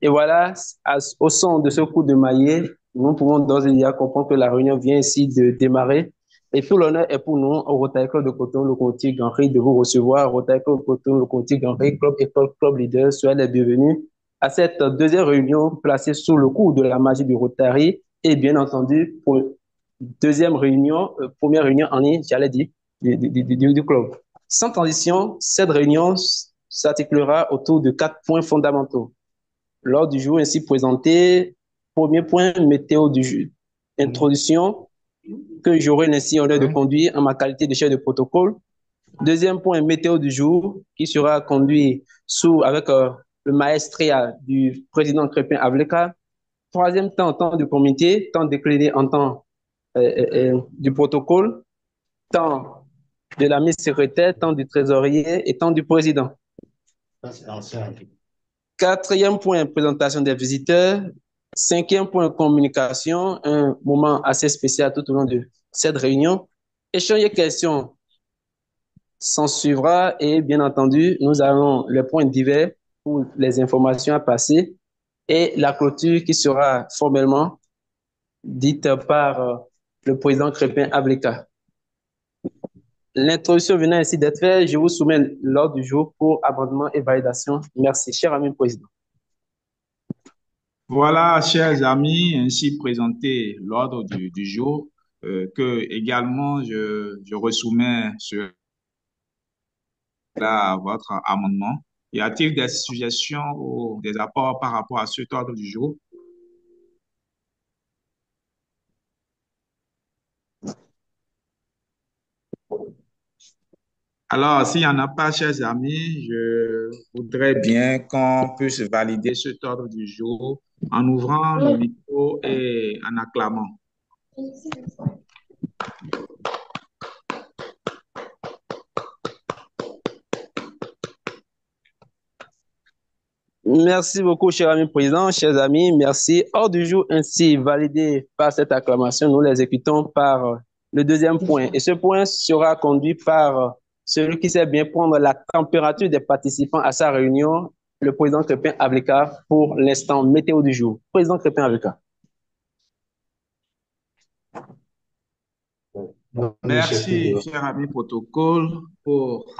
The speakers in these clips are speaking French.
Et voilà, au son de ce coup de maillet, nous pouvons d'ores et déjà comprendre que la réunion vient ici de démarrer. Et tout l'honneur est pour nous, au Rotary Club de Coton, le Conti Ganry, de vous recevoir. Rotary Club de Coton, le Conti Ganry, Club École, Club Leader, soyez les bienvenus à cette deuxième réunion placée sous le coup de la magie du Rotary. Et bien entendu, pour deuxième réunion, première réunion en ligne, j'allais dire, du club. Sans transition, cette réunion s'articulera autour de 4 points fondamentaux. L'ordre du jour ainsi présenté, premier point, météo du jour. Introduction, que j'aurai ainsi honneur de conduire en ma qualité de chef de protocole. Deuxième point, météo du jour, qui sera conduit avec le maestria du président Crépin Avleka. Troisième temps, temps du comité, temps décliné en temps du protocole, temps de la mise secrétaire, temps du trésorier et temps du président. Quatrième point, présentation des visiteurs. Cinquième point, communication, un moment assez spécial tout au long de cette réunion. Échange et questions s'en suivra et bien entendu, nous avons les points divers pour les informations à passer et la clôture qui sera formellement dite par le président Crépin Ableka. L'introduction venant ainsi d'être faite, je vous soumets l'ordre du jour pour amendement et validation. Merci, cher ami président. Voilà, chers amis, ainsi présenté l'ordre du jour, que également je ressoumets à votre amendement. Y a-t-il des suggestions ou des apports par rapport à cet ordre du jour? Alors, s'il n'y en a pas, chers amis, je voudrais bien qu'on puisse valider cet ordre du jour en ouvrant le micro et en acclamant. Merci beaucoup, cher ami président, chers amis. Merci. Ordre du jour ainsi validé par cette acclamation, nous l'exécutons par le deuxième point. Et ce point sera conduit par celui qui sait bien prendre la température des participants à sa réunion, le président Crépin Avleka, pour l'instant météo du jour. Président Crépin Avleka. Merci, cher ami protocole, pour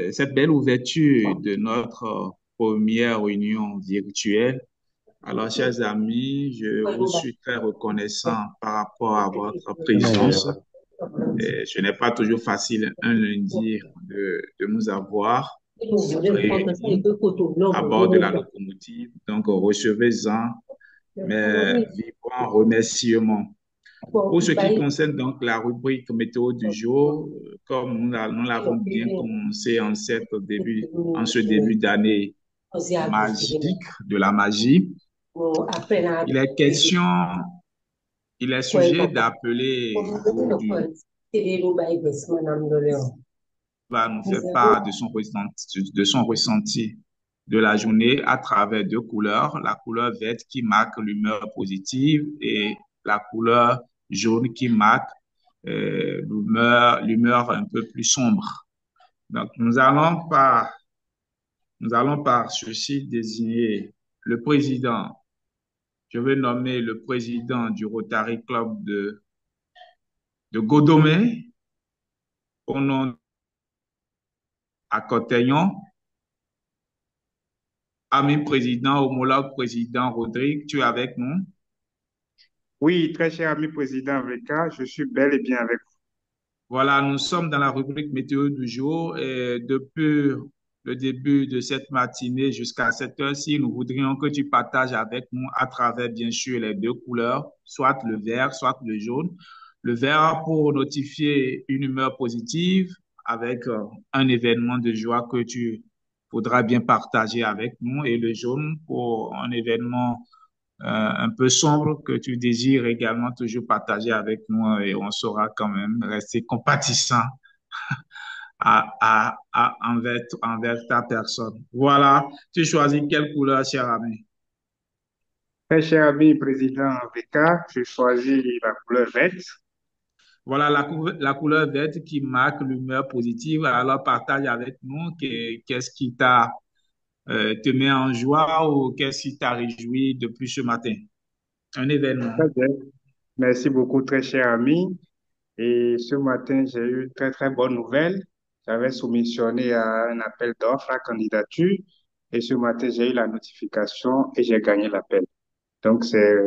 cette belle ouverture de notre première réunion virtuelle. Alors, chers amis, je vous suis très reconnaissant par rapport à votre présence. Ce n'est pas toujours facile un lundi de nous avoir réunis à bord de la locomotive. Donc, recevez-en mes vivants remerciements. Pour ce qui concerne donc la rubrique météo du jour, comme nous l'avons bien commencé en ce début d'année magique, de la magie, il est question, il est sujet d'appeler aujourd'hui, va nous faire part de son ressenti de la journée à travers deux couleurs, la couleur verte qui marque l'humeur positive et la couleur jaune qui marque l'humeur un peu plus sombre. Donc, nous allons par ceci désigner le président. Je vais nommer le président du Rotary Club de Godomé au nom à Cotaignon. Ami président, homologue président Rodrigue, tu es avec nous? Oui, très cher ami président VK, je suis bel et bien avec vous. Voilà, nous sommes dans la rubrique météo du jour et depuis le début de cette matinée jusqu'à cette heure-ci, nous voudrions que tu partages avec nous à travers, bien sûr, les deux couleurs, soit le vert, soit le jaune. Le vert pour notifier une humeur positive avec un événement de joie que tu voudras bien partager avec nous et le jaune pour un événement un peu sombre que tu désires également toujours partager avec nous et on saura quand même rester compatissant envers ta personne. Voilà, tu choisis quelle couleur, cher ami? Très cher ami président VK, je choisis la couleur verte. Voilà la couleur verte qui marque l'humeur positive. Alors partage avec nous qu'est-ce qui t'a te met en joie ou qu'est-ce qui t'a réjoui depuis ce matin? Un événement. Très bien. Merci beaucoup, très cher ami. Et ce matin, j'ai eu une très, très bonne nouvelle. J'avais soumissionné à un appel d'offres à candidature. Et ce matin, j'ai eu la notification et j'ai gagné l'appel. Donc, c'est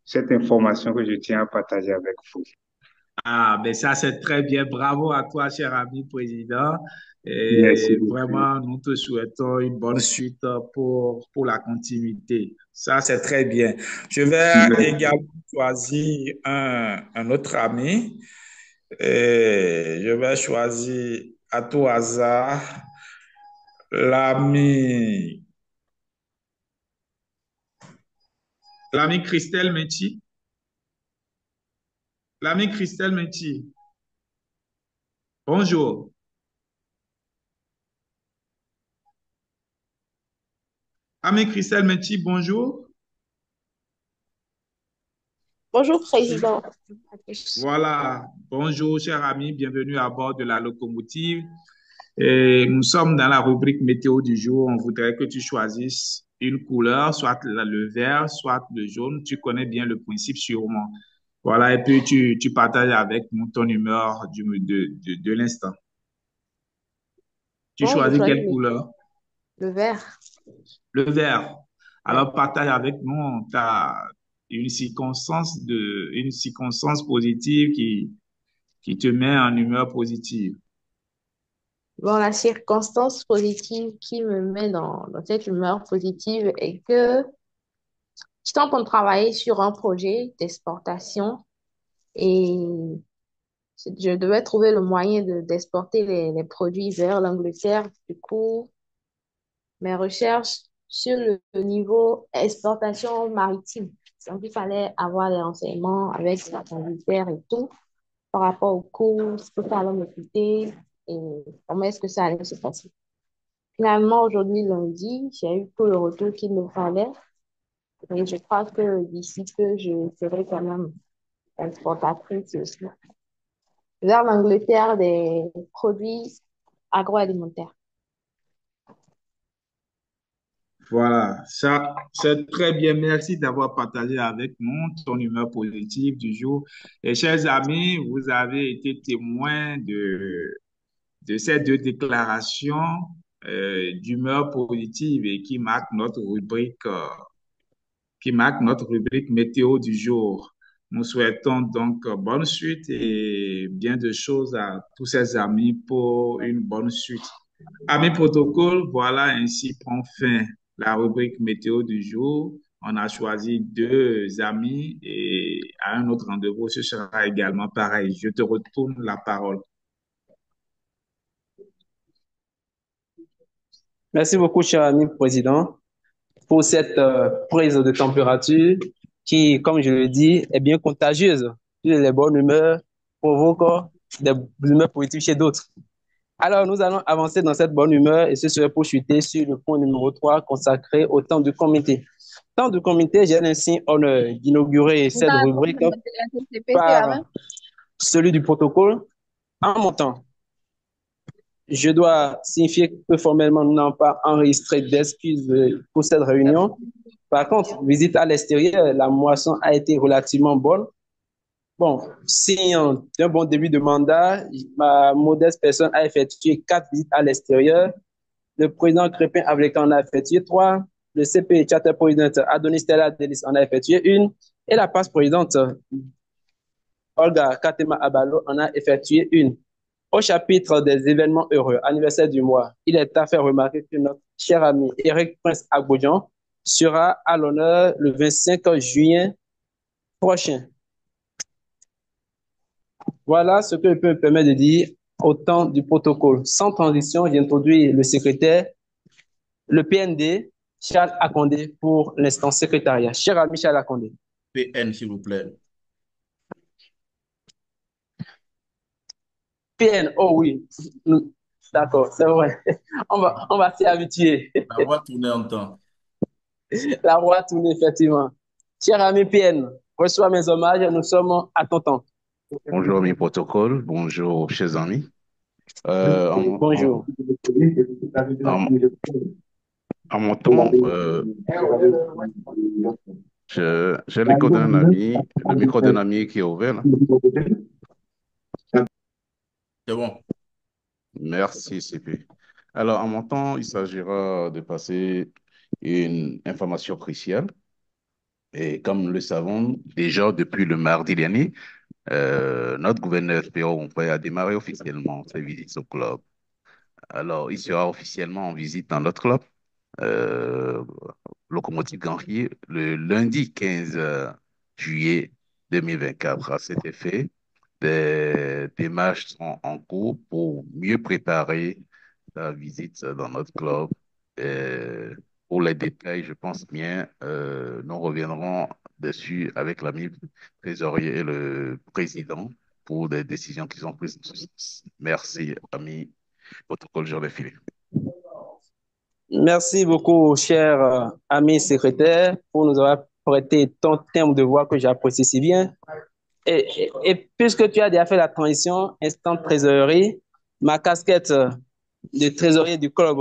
cette information que je tiens à partager avec vous. Ah, ben ça, c'est très bien. Bravo à toi, cher ami président. Merci Et beaucoup. vraiment, nous te souhaitons une bonne suite pour la continuité. Ça, c'est très bien. Je vais Merci. également choisir un autre ami. Et je vais choisir à tout hasard l'ami, l'ami Christelle Méti. L'ami Christelle Méti. Bonjour. Ami Christelle Méti, bonjour. Bonjour, Président. Voilà, bonjour cher ami, bienvenue à bord de la locomotive. Et nous sommes dans la rubrique météo du jour. On voudrait que tu choisisses une couleur, soit le vert, soit le jaune. Tu connais bien le principe sûrement. Voilà, et puis tu partages avec nous ton humeur de l'instant. Tu Bon, je choisis choisis quelle couleur? le vert. Le vert. Ouais. Alors partage avec nous une circonstance positive qui te met en humeur positive. Bon, la circonstance positive qui me met dans cette humeur positive est que je suis en train de travailler sur un projet d'exportation et je devais trouver le moyen d'exporter les produits vers l'Angleterre. Du coup, mes recherches sur le niveau exportation maritime. Donc, il fallait avoir des renseignements avec l'Angleterre et tout par rapport au cours, ce que ça allait me coûter et comment est-ce que ça allait se passer. Finalement, aujourd'hui, lundi, j'ai eu tout le retour qu'il me fallait et je crois que d'ici peu, je serai quand même exportatrice aussi vers l'Angleterre des produits agroalimentaires. Voilà, ça, c'est très bien. Merci d'avoir partagé avec nous ton humeur positive du jour. Et chers amis, vous avez été témoins de ces deux déclarations d'humeur positive et qui marquent notre rubrique météo du jour. Nous souhaitons donc bonne suite et bien de choses à tous ces amis pour une bonne suite. Amis protocole, voilà ainsi prend fin la rubrique météo du jour. On a choisi deux amis et à un autre rendez-vous, ce sera également pareil. Je te retourne la parole. Merci beaucoup, cher ami président, pour cette prise de température qui, comme je le dis, est bien contagieuse. Les bonnes humeurs provoquent des humeurs positives chez d'autres. Alors, nous allons avancer dans cette bonne humeur et ce serait pour chuter sur le point numéro 3 consacré au temps du comité. Temps du comité, j'ai ainsi honneur d'inaugurer cette rubrique par celui du protocole. En mon temps, je dois signifier que formellement, nous n'avons pas enregistré d'excuses pour cette réunion. Par contre, visite à l'extérieur, la moisson a été relativement bonne. Bon, signe d'un bon début de mandat, ma modeste personne a effectué 4 visites à l'extérieur. Le président Crépin Avlekan en a effectué 3. Le CP Charter Président Adonis Stella Delis en a effectué 1. Et la passe présidente Olga Katema Abalo en a effectué 1. Au chapitre des événements heureux, anniversaire du mois, il est à faire remarquer que notre cher ami Eric Prince Agbodjan sera à l'honneur le 25 juin prochain. Voilà ce que je peux me permettre de dire au temps du protocole. Sans transition, j'introduis le secrétaire, le PND, Charles Akondé, pour l'instant secrétariat. Cher ami Charles Akondé. PN, s'il vous plaît. PN, oh oui, d'accord, c'est vrai. On va s'y habituer. La voix tournée en temps. La roue a tourné, effectivement. Cher ami PN, reçois mes hommages, nous sommes à ton temps. Bonjour mes protocoles, bonjour chers amis. En, Bonjour. en- en mon temps, j'ai l'écho d'un ami, le micro d'un ami qui est ouvert là. C'est bon. Merci, CP. Alors, en mon temps, il s'agira de passer une information cruciale. Et comme nous le savons, déjà depuis le mardi dernier, notre gouverneur Péo Ompé a démarré officiellement ses visites au club. Alors, il sera officiellement en visite dans notre club, euh, Locomotive Ganrier, le lundi 15 juillet 2024. À cet effet, des démarches sont en cours pour mieux préparer la visite dans notre club. Euh, pour les détails, je pense bien, nous reviendrons dessus avec l'ami trésorier et le président pour des décisions qui sont prises en ce sens. Merci, ami. Protocole, je l'ai filé. Merci beaucoup, cher ami secrétaire, pour nous avoir prêté ton thème de voix que j'apprécie si bien. Et puisque tu as déjà fait la transition, instant trésorerie, ma casquette de trésorier du club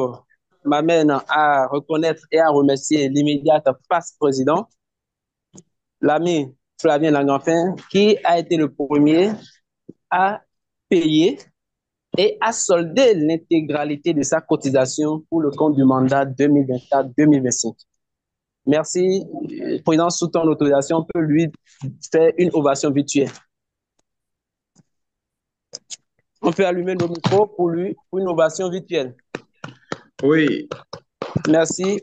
m'amène à reconnaître et à remercier l'immédiat passe-président, l'ami Flavien Langrenfin, qui a été le premier à payer et à solder l'intégralité de sa cotisation pour le compte du mandat 2024-2025. Merci. Président, sous ton autorisation, on peut lui faire une ovation virtuelle. On peut allumer nos micros pour lui, pour une ovation virtuelle. Oui. Merci.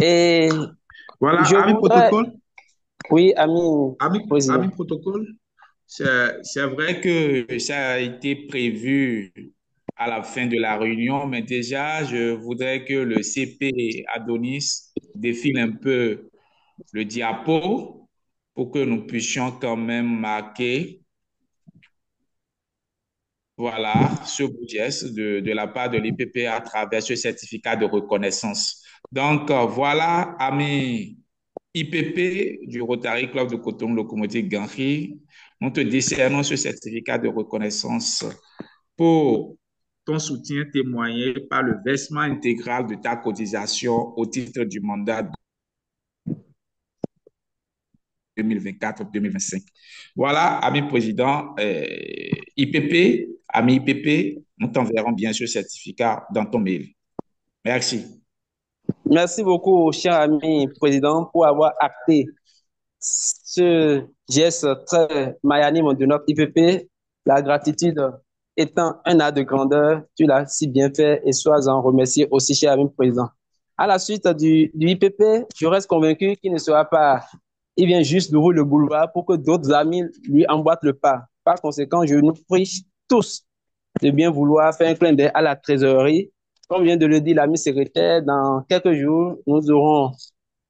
Et voilà, je ami voudrais... protocole. Oui, ami président. Ami protocole. C'est vrai que ça a été prévu à la fin de la réunion, mais déjà, je voudrais que le CP Adonis défile un peu le diapo pour que nous puissions quand même marquer, voilà, ce beau geste de la part de l'IPP à travers ce certificat de reconnaissance. Donc, voilà, amis IPP du Rotary Club de Coton Locomotive Ganri, nous te décernons ce certificat de reconnaissance pour ton soutien témoigné par le versement intégral de ta cotisation au titre du mandat 2024-2025. Voilà, ami président IPP, ami IPP, nous t'enverrons bien ce certificat dans ton mail. Merci. Merci beaucoup, cher ami président, pour avoir acté ce geste très magnanime de notre IPP. La gratitude étant un acte de grandeur, tu l'as si bien fait et sois-en remercié aussi, cher ami président. À la suite du IPP, je reste convaincu qu'il ne sera pas, il vient juste d'ouvrir le boulevard pour que d'autres amis lui emboîtent le pas. Par conséquent, je nous prie tous de bien vouloir faire un clin d'œil à la trésorerie. Comme vient de le dire l'ami secrétaire, dans quelques jours, nous aurons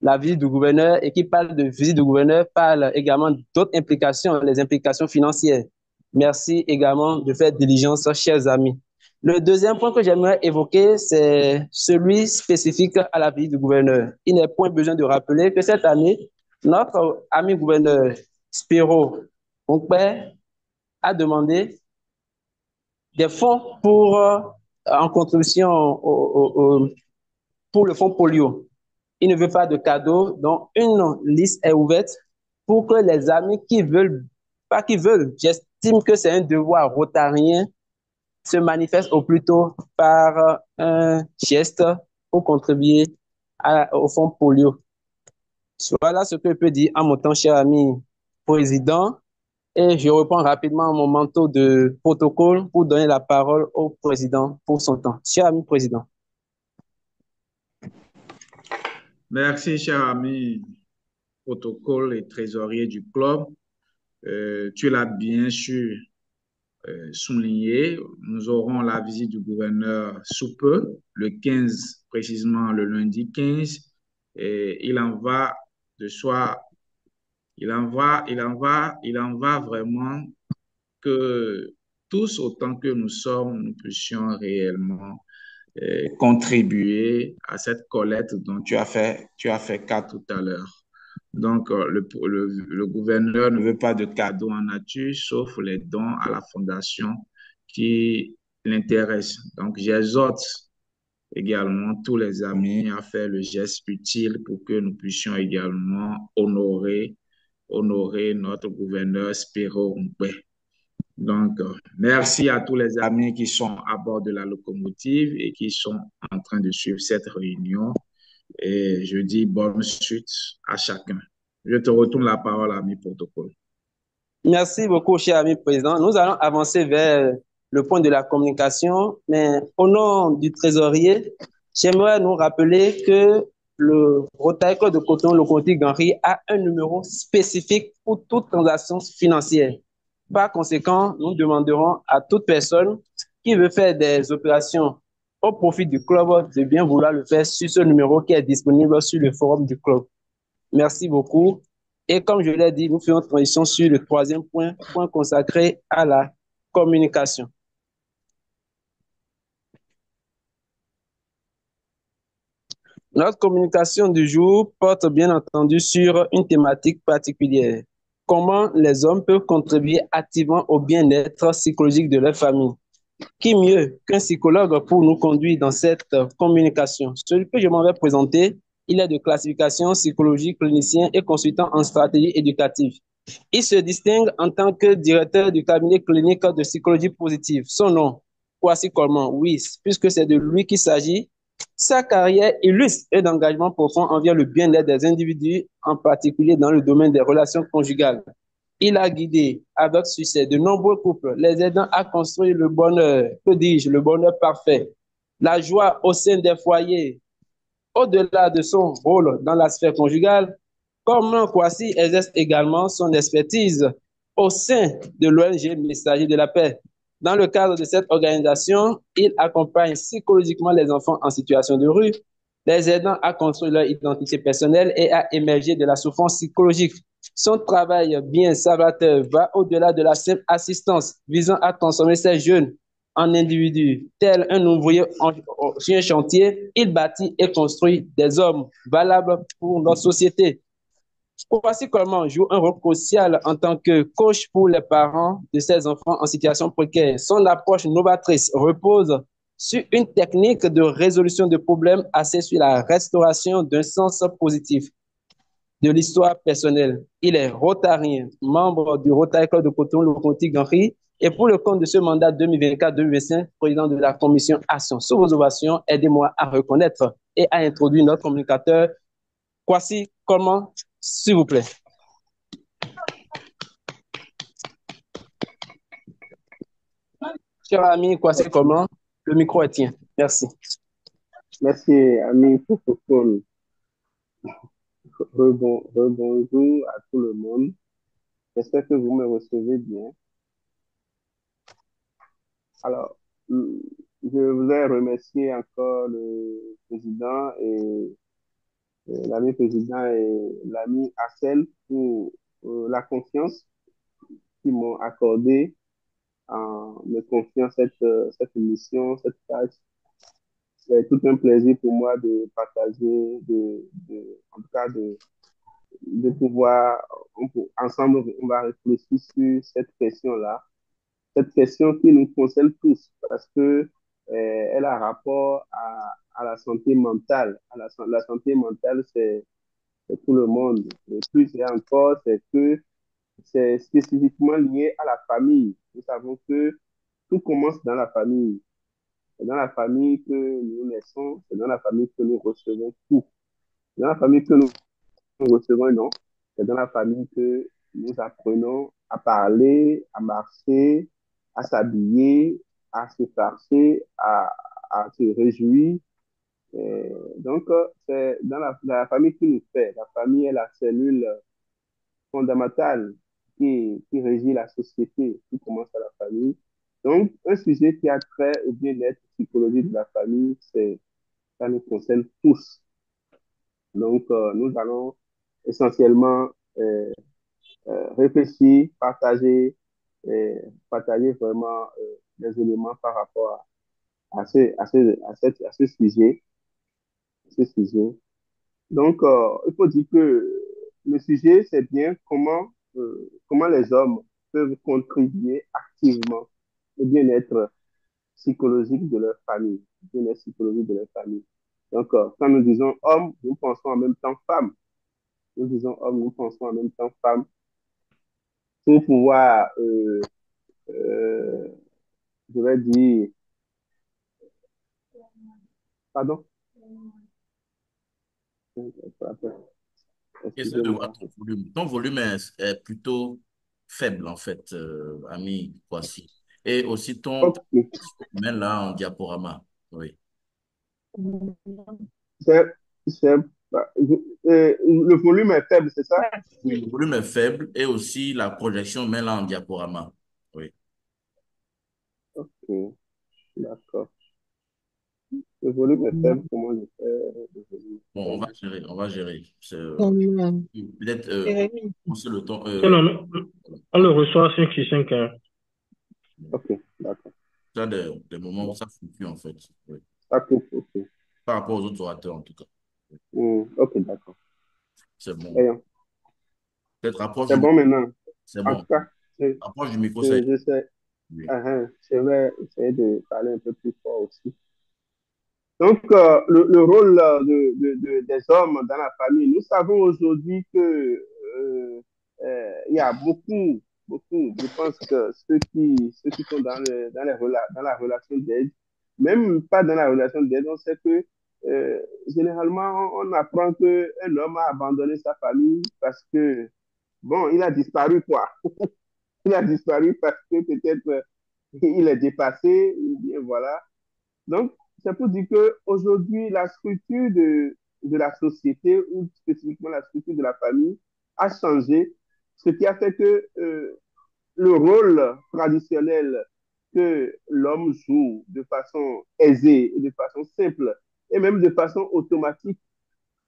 la visite du gouverneur et qui parle de visite du gouverneur parle également d'autres implications, les implications financières. Merci également de faire diligence, chers amis. Le deuxième point que j'aimerais évoquer, c'est celui spécifique à la visite du gouverneur. Il n'est point besoin de rappeler que cette année, notre ami gouverneur Spiro Onkpé a demandé des fonds pour, en contribution pour le fonds polio. Il ne veut pas de cadeaux, donc une liste est ouverte pour que les amis qui veulent, pas qui veulent, j'estime que c'est un devoir rotarien, se manifestent au plus tôt par un geste pour contribuer au fonds polio. Voilà ce que je peux dire en mon temps, cher ami président. Et je reprends rapidement mon manteau de protocole pour donner la parole au président pour son temps. Cher ami président. Merci, cher ami protocole et trésorier du club. Tu l'as bien sûr souligné. Nous aurons la visite du gouverneur sous peu, le 15, précisément le lundi 15. Et il en va de soi, il en va vraiment que tous, autant que nous sommes, nous puissions réellement contribuer à cette collecte dont tu as fait cas tout à l'heure. Donc, le gouverneur ne veut pas de cadeaux en nature, sauf les dons à la fondation qui l'intéresse. Donc, j'exhorte également tous les amis à faire le geste utile pour que nous puissions également honorer notre gouverneur Spiro Ngbe. Donc, merci à tous les amis qui sont à bord de la locomotive et qui sont en train de suivre cette réunion. Et je dis bonne suite à chacun. Je te retourne la parole, ami protocole. Merci beaucoup, cher ami président. Nous allons avancer vers le point de la communication, mais au nom du trésorier, j'aimerais nous rappeler que le Rotary Club de Cotonou, le Conti Ganri, a un numéro spécifique pour toute transaction financière. Par conséquent, nous demanderons à toute personne qui veut faire des opérations au profit du club de bien vouloir le faire sur ce numéro qui est disponible sur le forum du club. Merci beaucoup. Et comme je l'ai dit, nous faisons transition sur le troisième point, point consacré à la communication. Notre communication du jour porte bien entendu sur une thématique particulière. Comment les hommes peuvent contribuer activement au bien-être psychologique de leur famille. Qui mieux qu'un psychologue pour nous conduire dans cette communication? Celui que je m'en vais présenter, il est de classification psychologique, clinicien et consultant en stratégie éducative. Il se distingue en tant que directeur du cabinet clinique de psychologie positive. Son nom, Kwasi Coleman, oui, puisque c'est de lui qu'il s'agit. Sa carrière illustre un engagement profond envers le bien-être des individus, en particulier dans le domaine des relations conjugales. Il a guidé avec succès de nombreux couples, les aidant à construire le bonheur, que dis-je, le bonheur parfait, la joie au sein des foyers. Au-delà de son rôle dans la sphère conjugale, Coleman Kwasi exerce également son expertise au sein de l'ONG Messager de la Paix. Dans le cadre de cette organisation, il accompagne psychologiquement les enfants en situation de rue, les aidant à construire leur identité personnelle et à émerger de la souffrance psychologique. Son travail bien salvateur va au-delà de la simple assistance visant à transformer ces jeunes en individus. Tel un ouvrier sur un chantier, il bâtit et construit des hommes valables pour notre société. Kwasi Coleman joue un rôle crucial en tant que coach pour les parents de ces enfants en situation précaire. Son approche novatrice repose sur une technique de résolution de problèmes axée sur la restauration d'un sens positif de l'histoire personnelle. Il est rotarien, membre du Rotary Club de Cotonou, le Conti Ganri, et pour le compte de ce mandat 2024-2025, président de la commission Action. Sous vos ovations, aidez-moi à reconnaître et à introduire notre communicateur, Kwasi Coleman, s'il vous plaît. Cher ami Kwasi Coleman, le micro est tien. Merci. Merci, ami protocole. Rebonjour à tout le monde. J'espère que vous me recevez bien. Alors, je voudrais remercier encore le président et l'ami président et l'ami Assel pour la confiance qu'ils m'ont accordée en me confiant cette mission, cette tâche. C'est tout un plaisir pour moi de partager, en tout cas de pouvoir, ensemble, on va réfléchir sur cette question-là, cette question qui nous concerne tous, parce que elle a rapport à la santé mentale. La santé mentale, c'est tout le monde. Et plus et encore, c'est que c'est spécifiquement lié à la famille. Nous savons que tout commence dans la famille. C'est dans la famille que nous naissons, c'est dans la famille que nous recevons tout. C'est dans la famille que nous recevons, non. C'est dans la famille que nous apprenons à parler, à marcher, à s'habiller, à se farcer, à se réjouir. Donc, c'est dans la famille qui nous fait. La famille est la cellule fondamentale qui régit la société, qui commence à la famille. Donc, un sujet qui a trait au bien-être psychologique de la famille, ça nous concerne tous. Donc, nous allons essentiellement réfléchir, partager vraiment des éléments par rapport à ce sujet. Donc, il faut dire que le sujet, c'est bien comment les hommes peuvent contribuer activement le bien-être psychologique de leur famille. Le bien-être psychologique de leur famille. Donc, quand nous disons homme, nous pensons en même temps femme. Nous disons homme, nous pensons en même temps femme pour pouvoir, euh, je vais dire, pardon, Essaie de excusez-moi. voir ton volume. Ton volume est plutôt faible, en fait, ami Kwasi. Et aussi ton Ok, main là en diaporama. Oui. c'est, c'est, le volume est faible, c'est ça? Oui, le volume est faible et aussi la projection main là en diaporama. Oui. Ok, d'accord. Le volume est faible, comment je fais le volume est Bon, on va faible? gérer, on va gérer. Comme, Peut-être Jérémy. on se le temps. Non, non, non, on le reçoit 5 sur 5. Hein. Ok, d'accord. Ça, des moments où ça fluctue, en fait. Oui. Ça coupe, ok. Par rapport aux autres orateurs, en tout cas. Ok, d'accord. C'est bon. Voyons. Peut-être approche C'est du bon micro. maintenant. C'est En tout bon. cas, je, Approche du micro, ça y est. je sais. Oui. Je vais essayer de parler un peu plus fort aussi. Donc, le rôle des hommes dans la famille, nous savons aujourd'hui que il y a beaucoup, je pense que ceux qui sont dans la relation d'aide, même pas dans la relation d'aide, on sait que généralement, on apprend qu'un homme a abandonné sa famille parce que, bon, il a disparu, quoi. Il a disparu parce que peut-être il est dépassé, ou bien voilà. Donc, c'est pour dire qu'aujourd'hui, la structure de la société, ou spécifiquement la structure de la famille, a changé, ce qui a fait que le rôle traditionnel que l'homme joue de façon aisée, de façon simple, et même de façon automatique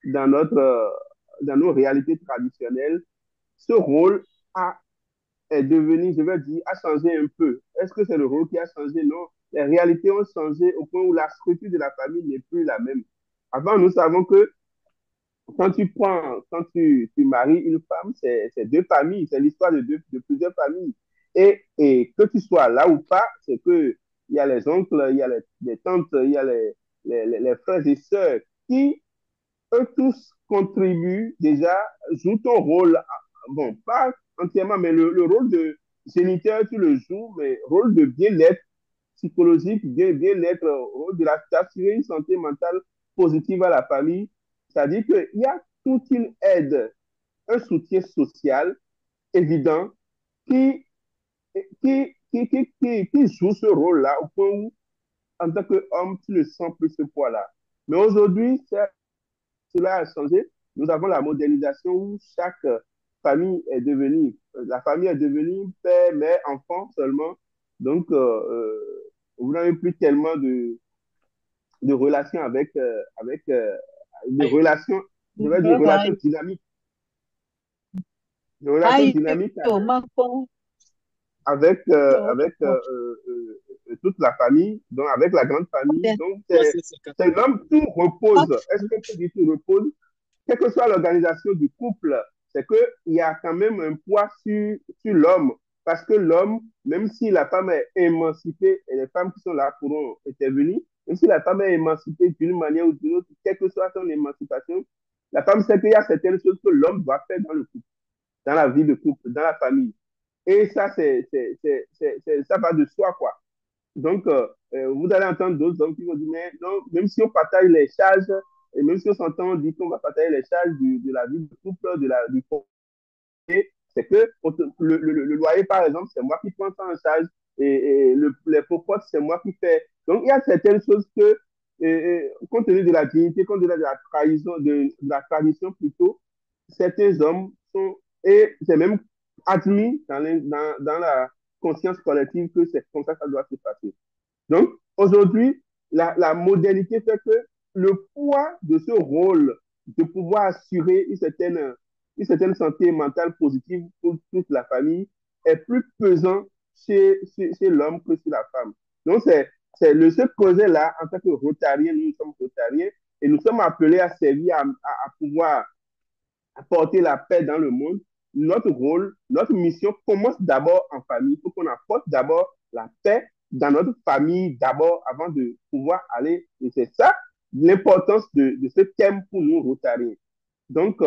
dans, dans nos réalités traditionnelles, ce rôle a est devenu, je vais dire, a changé un peu. Est-ce que c'est le rôle qui a changé? Non. Les réalités ont changé au point où la structure de la famille n'est plus la même. Avant, nous savons que quand tu maries une femme, c'est deux familles, c'est l'histoire de plusieurs familles. Et que tu sois là ou pas, c'est que il y a les oncles, il y a les tantes, il y a les frères et sœurs qui eux tous contribuent déjà, jouent ton rôle, bon, pas entièrement, mais le rôle de géniteur, tu le joues, mais rôle de bien-être psychologique, bien-être, rôle de d'assurer une santé mentale positive à la famille. C'est-à-dire qu'il y a toute une aide, un soutien social évident qui, qui joue ce rôle-là au point où, en tant qu'homme, tu ne sens plus ce poids-là. Mais aujourd'hui, cela a changé. Nous avons la modernisation où chaque famille est devenue, la famille est devenue père, mère, enfant seulement. Donc, vous n'avez plus tellement de relations de relations, je vais dire relations dynamiques, de relations dynamiques avec, toute la famille, donc avec la grande famille. Donc, c'est l'homme, tout repose. Est-ce qu'on peut dire tout repose? Quelle que soit l'organisation du couple, c'est qu'il y a quand même un poids sur l'homme. Parce que l'homme, même si la femme est émancipée, et les femmes qui sont là pourront intervenir, même si la femme est émancipée d'une manière ou d'une autre, quelle que soit son émancipation, la femme sait qu'il y a certaines choses que l'homme doit faire dans le couple, dans la vie de couple, dans la famille. Et ça, ça va de soi, quoi. Donc, vous allez entendre d'autres hommes qui vont dire, mais non, même si on partage les charges, et même si on s'entend, on dit qu'on va partager les charges de la vie de couple, du foyer, c'est que le loyer, par exemple, c'est moi qui prends ça en charge, et les popotes, c'est moi qui fais. Donc, il y a certaines choses que, compte tenu de la dignité, compte tenu de la trahison, de la tradition plutôt, certains hommes sont, et c'est même admis dans la conscience collective que c'est comme ça doit se passer. Donc, aujourd'hui, la modernité fait que le poids de ce rôle de pouvoir assurer une certaine santé mentale positive pour toute la famille est plus pesant chez l'homme que chez la femme. Donc, ce projet-là, en tant que rotariens, nous sommes rotariens et nous sommes appelés à servir, à pouvoir apporter la paix dans le monde. Notre rôle, notre mission commence d'abord en famille. Il faut qu'on apporte d'abord la paix dans notre famille d'abord avant de pouvoir aller. Et c'est ça l'importance de ce thème pour nous, Rotariens. Donc,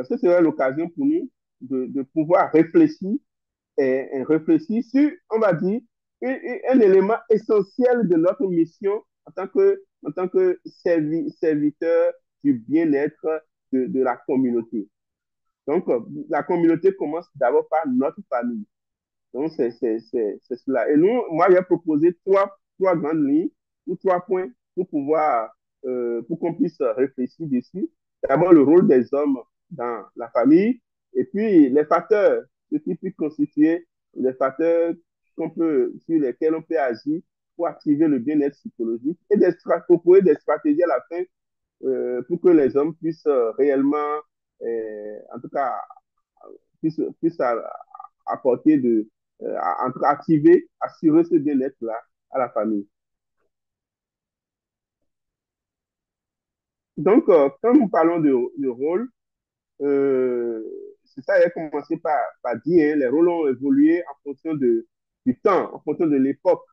ce serait l'occasion pour nous de pouvoir réfléchir réfléchir sur, on va dire, un élément essentiel de notre mission en tant que serviteur du bien-être de la communauté. Donc, la communauté commence d'abord par notre famille. Donc, c'est cela. Et nous, moi, j'ai proposé trois grandes lignes ou trois points pour pouvoir, pour qu'on puisse réfléchir dessus. D'abord, le rôle des hommes dans la famille et puis les facteurs, ce qui peut constituer les facteurs sur lesquels on peut agir pour activer le bien-être psychologique et proposer des stratégies à la fin pour que les hommes puissent réellement, en tout cas, puissent apporter activer, assurer ce bien-être-là à la famille. Donc, quand nous parlons de rôle, c'est ça, j'ai commencé par dire, hein, les rôles ont évolué en fonction du temps, en fonction de l'époque.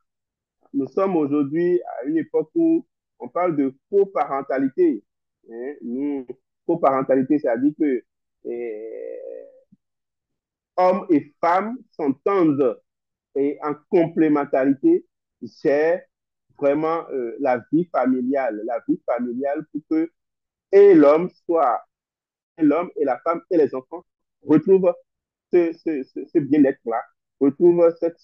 Nous sommes aujourd'hui à une époque où on parle de coparentalité. Hein. Coparentalité, c'est-à-dire que hommes et femmes s'entendent et en complémentarité gèrent vraiment la vie familiale pour que et l'homme l'homme et la femme et les enfants retrouvent ce bien-être-là, retrouvent cet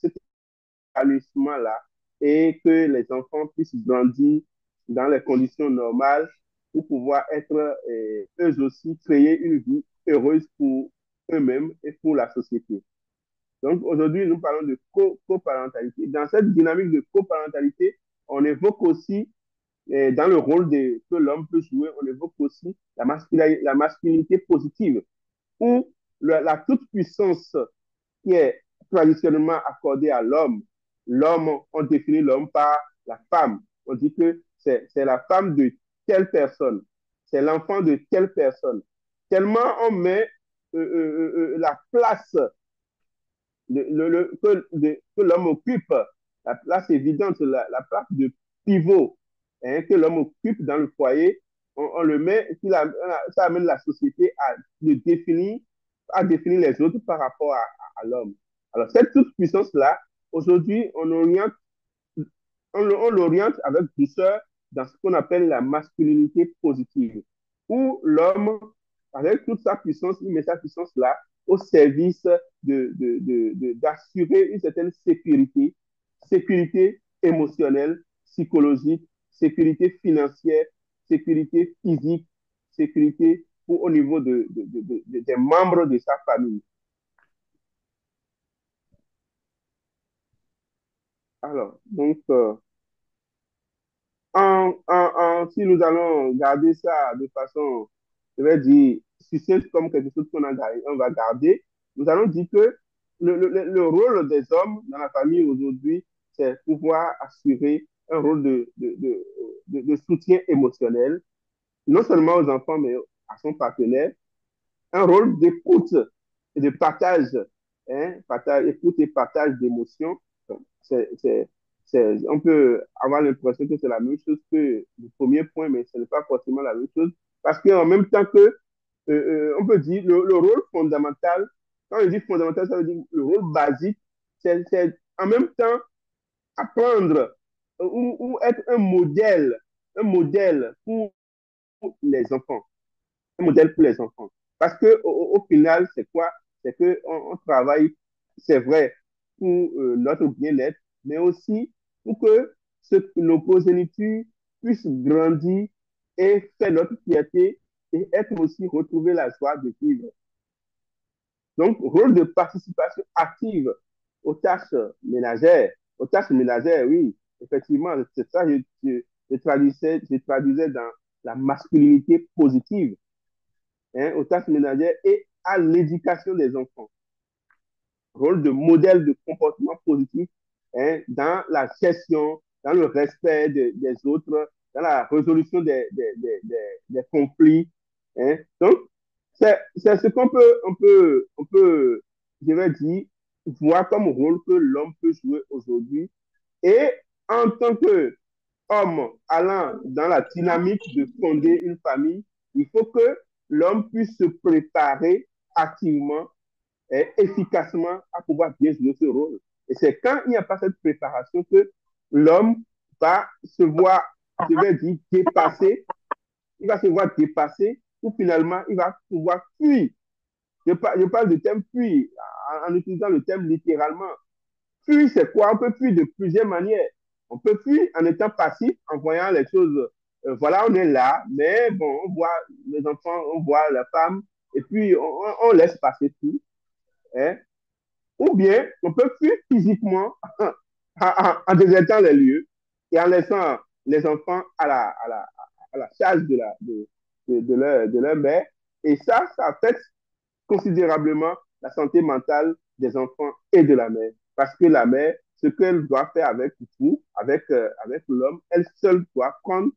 épanouissement-là et que les enfants puissent grandir dans les conditions normales pour pouvoir être eux aussi créer une vie heureuse pour eux-mêmes et pour la société. Donc aujourd'hui, nous parlons de coparentalité. Dans cette dynamique de coparentalité, on évoque aussi, dans le rôle que l'homme peut jouer, on évoque aussi la masculinité positive, où la toute-puissance qui est traditionnellement accordée à l'homme. L'homme, on définit l'homme par la femme. On dit que c'est la femme de telle personne, c'est l'enfant de telle personne. Tellement on met la place que l'homme occupe, la place évidente, la place de pivot hein, que l'homme occupe dans le foyer, on le met, ça amène la société à définir les autres par rapport à l'homme. Alors, cette toute-puissance-là, aujourd'hui, on l'oriente avec douceur dans ce qu'on appelle la masculinité positive, où l'homme, avec toute sa puissance, il met sa puissance-là au service d'assurer une certaine sécurité émotionnelle, psychologique, sécurité financière, sécurité physique, sécurité au niveau des membres de sa famille. Alors, donc, si nous allons garder ça de façon, je vais dire, succincte comme quelque chose on va garder, nous allons dire que le rôle des hommes dans la famille aujourd'hui, c'est pouvoir assurer un rôle de soutien émotionnel, non seulement aux enfants, mais à son partenaire, un rôle d'écoute et de partage, hein, écoute et partage d'émotions. On peut avoir l'impression que c'est la même chose que le premier point, mais ce n'est pas forcément la même chose. Parce qu'en même temps que, on peut dire, le rôle fondamental, quand je dis fondamental, ça veut dire le rôle basique, c'est en même temps apprendre ou être un modèle pour les enfants. Un modèle pour les enfants. Parce que au final, c'est quoi? C'est qu'on travaille, c'est vrai, pour notre bien-être, mais aussi pour que nos progénitures puissent grandir et faire notre fierté et être aussi retrouver la joie de vivre. Donc, rôle de participation active aux tâches ménagères. Aux tâches ménagères, oui, effectivement, c'est ça que je traduisais dans la masculinité positive. Hein, aux tâches ménagères et à l'éducation des enfants. Rôle de modèle de comportement positif hein, dans la gestion, dans le respect des autres, dans la résolution des conflits. Hein. Donc, c'est ce qu'on peut, je vais dire, voir comme rôle que l'homme peut jouer aujourd'hui Et en tant qu'homme allant dans la dynamique de fonder une famille, il faut que l'homme puisse se préparer activement et efficacement à pouvoir bien jouer ce rôle. Et c'est quand il n'y a pas cette préparation que l'homme va se voir, je vais dire, dépassé. Il va se voir dépassé ou finalement il va pouvoir fuir. Je parle du terme fuir en utilisant le terme littéralement. Fuir, c'est quoi? On peut fuir de plusieurs manières. On peut fuir en étant passif, en voyant les choses. Voilà, on est là, mais bon, on voit les enfants, on voit la femme, et puis on laisse passer tout. Hein? Ou bien, on peut fuir physiquement en désertant les lieux et en laissant les enfants à la charge de leur mère. Et ça affecte considérablement la santé mentale des enfants et de la mère. Parce que la mère, ce qu'elle doit faire avec vous, avec l'homme, elle seule doit prendre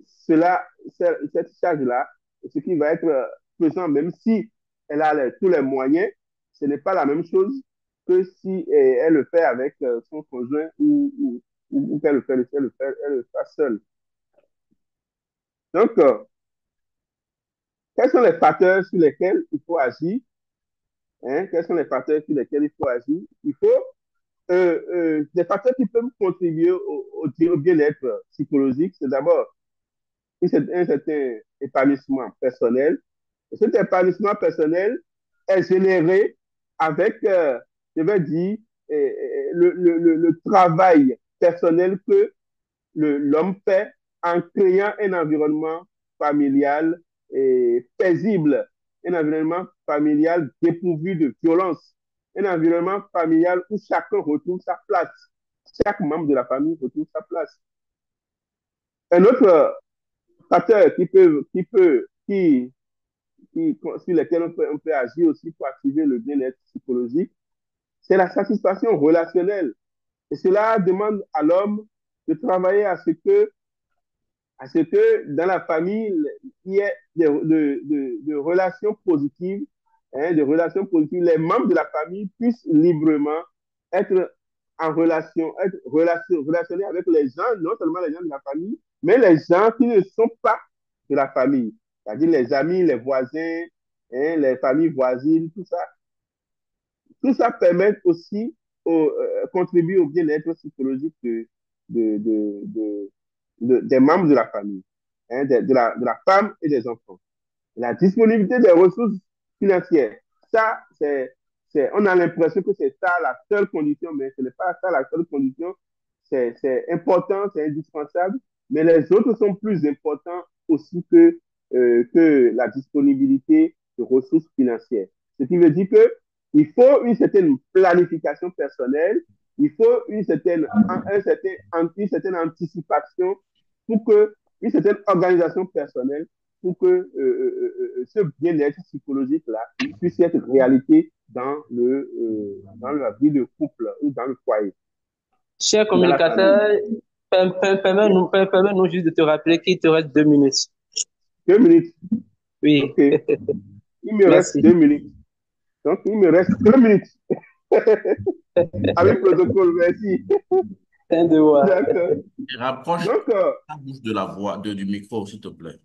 cette charge-là, ce qui va être pesant, même si elle a tous les moyens, ce n'est pas la même chose que si elle le fait avec son conjoint ou qu'elle le fait seule. Donc, quels sont les facteurs sur lesquels il faut agir? Hein? Quels sont les facteurs sur lesquels il faut agir? Il faut des facteurs qui peuvent contribuer au bien-être psychologique. C'est d'abord un certain épanouissement personnel. Et cet épanouissement personnel est généré avec, je vais dire, le travail personnel que l'homme fait en créant un environnement familial paisible, un environnement familial dépourvu de violence, un environnement familial où chacun retrouve sa place, chaque membre de la famille retrouve sa place. Un autre facteur sur lesquels on peut agir aussi pour activer le bien-être psychologique, c'est la satisfaction relationnelle. Et cela demande à l'homme de travailler à ce que dans la famille, il y ait de relations positives, hein, de relations positives. Les membres de la famille puissent librement être en relation, relationnés avec les gens, non seulement les gens de la famille, mais les gens qui ne sont pas de la famille. C'est-à-dire les amis, les voisins, hein, les familles voisines, tout ça. Tout ça permet aussi contribuer au bien-être psychologique de, de, des membres de la famille, hein, de la femme et des enfants. La disponibilité des ressources financières, ça, on a l'impression que c'est ça la seule condition, mais ce n'est pas ça la seule condition. C'est important, c'est indispensable, mais les autres sont plus importants aussi que la disponibilité de ressources financières. Ce qui veut dire que il faut une certaine planification personnelle, il faut une certaine anticipation pour que, une certaine organisation personnelle pour que ce bien-être psychologique-là puisse être réalité dans la vie de couple ou dans le foyer. Cher communicateur, permets-nous juste de te rappeler qu'il te reste 2 minutes. 2 minutes? Oui. Ok. Il me reste 2 minutes. Donc, il me reste 2 minutes. Avec le protocole, merci. Un devoir. D'accord. Rapproche ta bouche de la voix, du micro, s'il te plaît.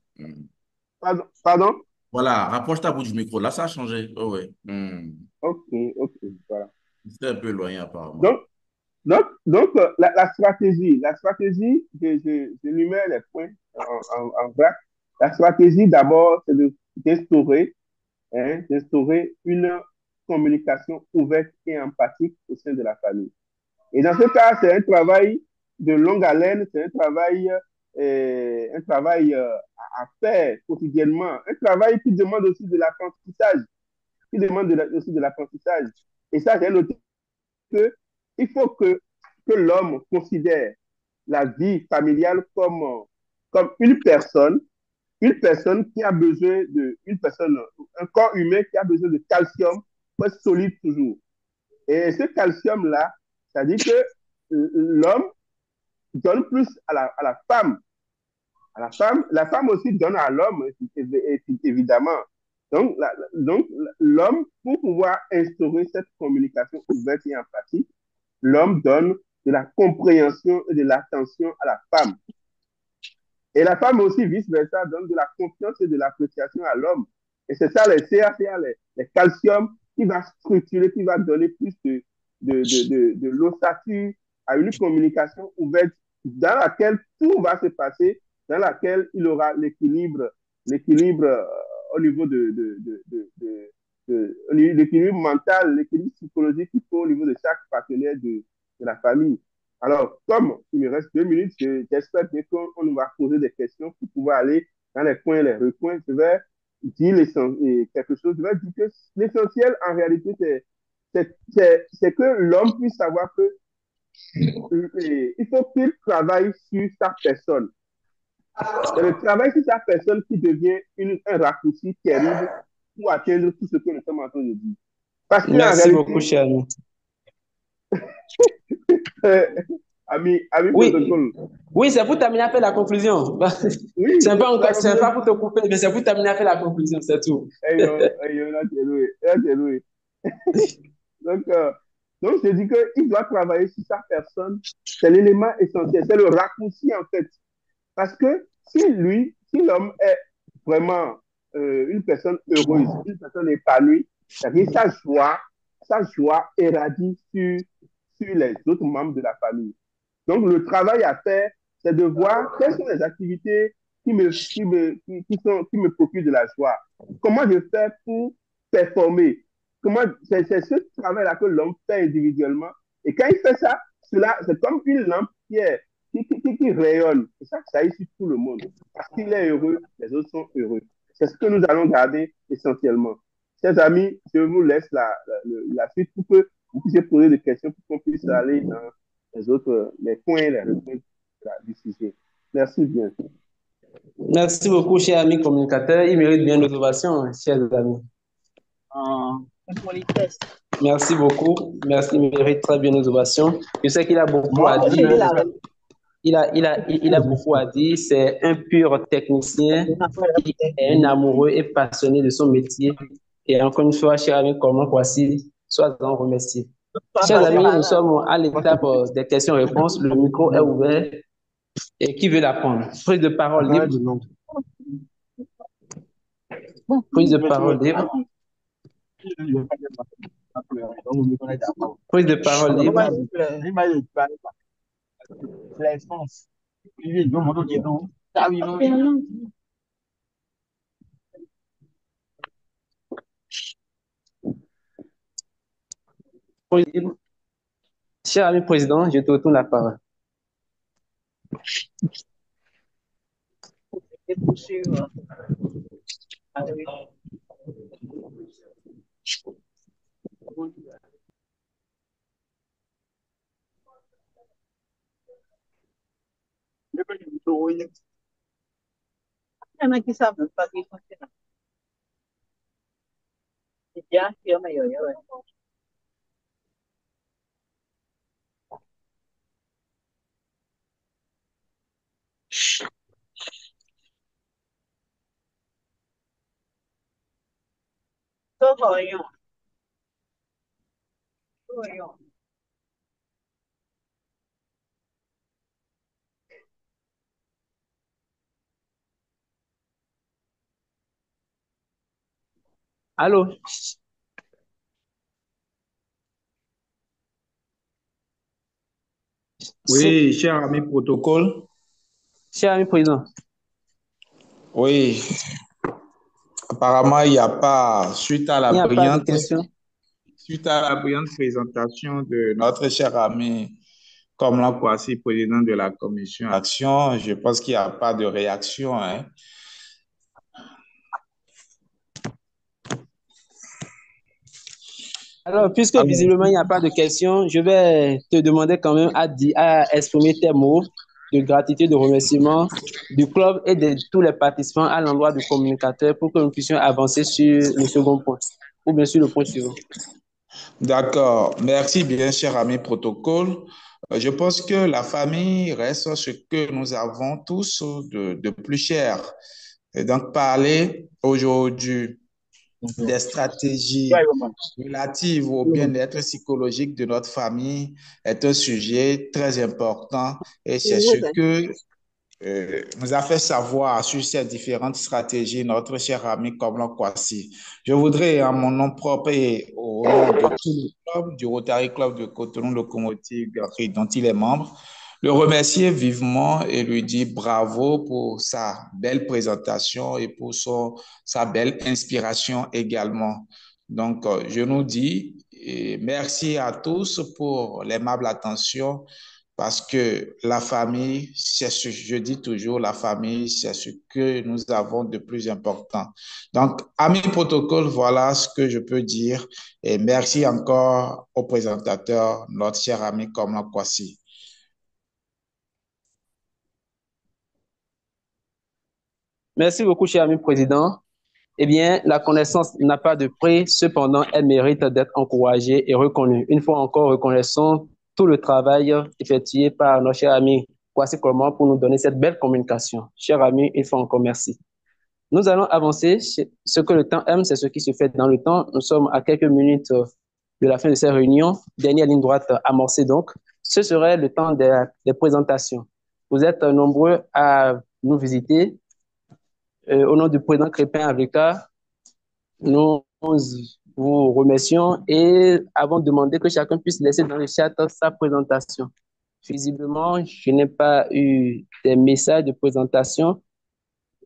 Pardon? Voilà, rapproche ta bouche du micro. Là, ça a changé. Oh, ouais. Ok, voilà. C'est un peu éloigné, apparemment. Donc la stratégie, je lui mets les points en vrac. La stratégie, d'abord, c'est d'instaurer une communication ouverte et empathique au sein de la famille. Et dans ce cas, c'est un travail de longue haleine, c'est un travail à faire quotidiennement, un travail qui demande aussi de l'apprentissage, aussi de l'apprentissage. Et ça, j'ai noté qu'il faut que l'homme considère la vie familiale comme une personne qui a besoin un corps humain qui a besoin de calcium pour être solide toujours. Et ce calcium-là, c'est-à-dire que l'homme donne plus à la femme. La femme aussi donne à l'homme, évidemment. Donc, l'homme, pour pouvoir instaurer cette communication ouverte et empathique, l'homme donne de la compréhension et de l'attention à la femme. Et la femme aussi, vice-versa, donne de la confiance et de l'appréciation à l'homme. Et c'est ça, les CACA, les calcium, qui va structurer, qui va donner plus de l'ossature à une communication ouverte dans laquelle tout va se passer, dans laquelle il aura l'équilibre au niveau l'équilibre mental, l'équilibre psychologique qu'il faut au niveau de chaque partenaire de la famille. Alors, comme il me reste 2 minutes, j'espère bien qu'on nous va poser des questions pour pouvoir aller dans les coins, les recoins. Je vais dire quelque chose. Je vais dire que l'essentiel, en réalité, c'est que l'homme puisse savoir que il faut qu'il travaille sur sa personne. C'est le travail sur sa personne qui devient un raccourci terrible pour atteindre tout ce que nous sommes en train de dire. Parce que, merci beaucoup, cher ami. Ami oui. Protocole. Oui, c'est pour terminer à faire la conclusion. Oui, c'est pas pour te couper, mais c'est pour terminer à faire la conclusion, c'est tout. Donc, je dis qu'il doit travailler sur sa personne. C'est l'élément essentiel. C'est le raccourci, en fait. Parce que si l'homme est vraiment une personne heureuse, une personne épanouie, c'est-à-dire sa joie irradie sur les autres membres de la famille. Donc, le travail à faire, c'est de voir quelles sont les activités qui me procurent de la joie. Comment je fais pour performer? C'est ce travail-là que l'homme fait individuellement. Et quand il fait ça, c'est comme une lampe qui rayonne. Et ça y sur tout le monde. Parce qu'il est heureux, les autres sont heureux. C'est ce que nous allons garder essentiellement. Chers amis, je vous laisse la suite pour que vous puissiez poser des questions pour qu'on puisse aller dans les points, les réponses du sujet. Merci bien. Merci beaucoup, cher ami communicateur. Il mérite bien nos ovations, chers amis. Merci beaucoup. Merci, il mérite très bien nos ovations. Je sais qu'il a beaucoup à dire. Il a beaucoup à dire. C'est un pur technicien. Il est un amoureux et passionné de son métier. Et encore une fois, cher ami, comment voici, sois-en remercié. Chers amis, nous sommes à l'étape des questions-réponses. Le micro est ouvert. Et qui veut la prendre? Prise de parole libre. Prise de parole libre. Prise de parole libre. Cher ami président, je te retourne la parole. Allô? Oui, cher ami protocole. Cher ami président. Oui. Apparemment, il n'y a pas, suite à la brillante présentation de notre cher ami Komla Kwasi, président de la commission Action, je pense qu'il n'y a pas de réaction. Hein. Alors, puisque visiblement il n'y a pas de questions, je vais te demander quand même à exprimer tes mots de gratitude, de remerciement du club et de tous les participants à l'endroit du communicateur pour que nous puissions avancer sur le second point, ou bien sûr le point suivant. D'accord. Merci bien, cher ami protocole. Je pense que la famille reste ce que nous avons tous de plus cher. Et donc, parler aujourd'hui des stratégies relatives au bien-être psychologique de notre famille est un sujet très important et c'est ce que nous a fait savoir sur ces différentes stratégies notre cher ami Komlan Kwasi. Je voudrais, en mon nom propre et au nom de tout le club, du Rotary Club de Cotonou Locomotive Gantry, dont il est membre, le remercier vivement et lui dire bravo pour sa belle présentation et pour sa belle inspiration également. Donc, je nous dis merci à tous pour l'aimable attention. Parce que la famille, c'est ce, je dis toujours, la famille, c'est ce que nous avons de plus important. Donc, ami protocole, voilà ce que je peux dire. Et merci encore au présentateur, notre cher ami Komla Kwasi. Merci beaucoup, cher ami président. Eh bien, la connaissance n'a pas de prix, cependant, elle mérite d'être encouragée et reconnue. Une fois encore, reconnaissons tout le travail effectué par notre cher ami Kwasi Koroma pour nous donner cette belle communication. Cher ami, une fois encore, merci. Nous allons avancer. Ce que le temps aime, c'est ce qui se fait dans le temps. Nous sommes à quelques minutes de la fin de cette réunion. Dernière ligne droite amorcée donc. Ce serait le temps des présentations. Vous êtes nombreux à nous visiter. Au nom du président Crépin Aveka, nous vous remercions et avons demandé que chacun puisse laisser dans le chat sa présentation. Visiblement, je n'ai pas eu des messages de présentation.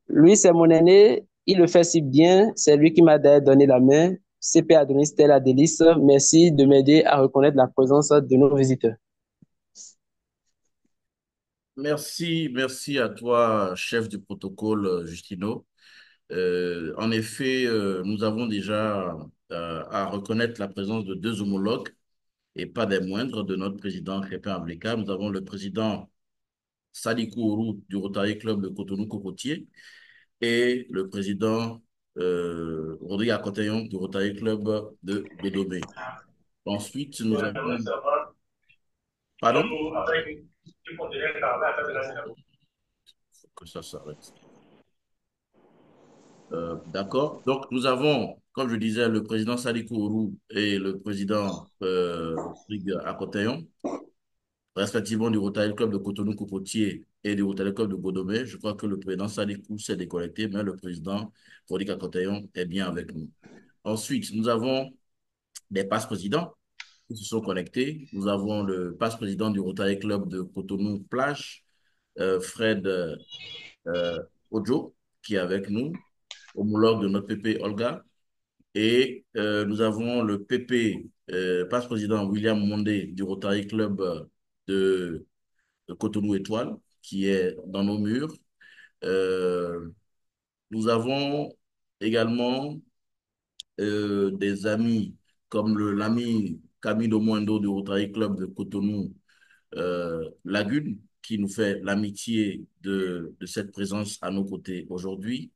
Lui, c'est mon aîné, il le fait si bien, c'est lui qui m'a d'ailleurs donné la main. CP Adonis Stella Délice, merci de m'aider à reconnaître la présence de nos visiteurs. Merci à toi, chef du protocole, Justino. En effet, nous avons déjà à reconnaître la présence de deux homologues et pas des moindres de notre président Crépin Aveka. Nous avons le président Sadikou Ourou du Rotary Club de Cotonou-Cocotier et le président Rodrigue Akotayon du Rotary Club de Godomé. Ensuite, nous avons... Pardon? Il faut que ça s'arrête. D'accord. Donc, nous avons, comme je disais, le président Sadikou Ourou et le président Rodrigue Akotayon, respectivement du Rotary Club de Cotonou-Cocotier et du Rotary Club de Godomé. Je crois que le président Sadikou s'est déconnecté, mais le président Rodrigue Akotayon est bien avec nous. Ensuite, nous avons des passes-présidents qui se sont connectés. Nous avons le passe-président du Rotary Club de Cotonou-Plage, Fred Ojo, qui est avec nous, homologue de notre PP Olga. Et nous avons le PP, passe-président William Mondé du Rotary Club de Cotonou Étoile, qui est dans nos murs. Nous avons également des amis comme l'ami Camille Moindo du Rotary Club de Cotonou Lagune, qui nous fait l'amitié de cette présence à nos côtés aujourd'hui.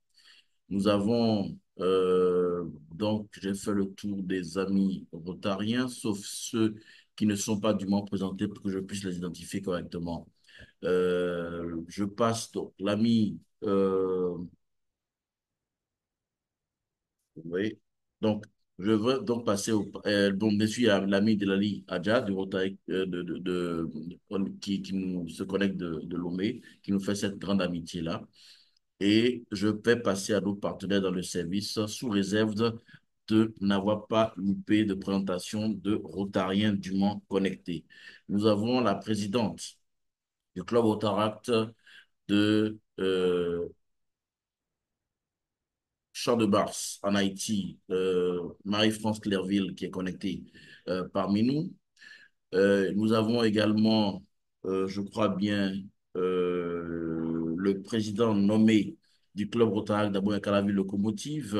Nous avons donc, j'ai fait le tour des amis rotariens, sauf ceux qui ne sont pas dûment présentés pour que je puisse les identifier correctement. Je passe donc l'ami, oui, donc je veux donc passer au, donc je suis l'ami de Lali Adja du Rotary, qui nous se connecte de Lomé, qui nous fait cette grande amitié-là. Et je vais passer à d'autres partenaires dans le service sous réserve de n'avoir pas loupé de présentation de Rotariens dûment connectés. Nous avons la présidente du Club Rotaract de Champ-de-Mars en Haïti, Marie-France Clairville qui est connectée parmi nous. Nous avons également, je crois bien, le président nommé du club Rotaract d'Abomey-Calavi Locomotive,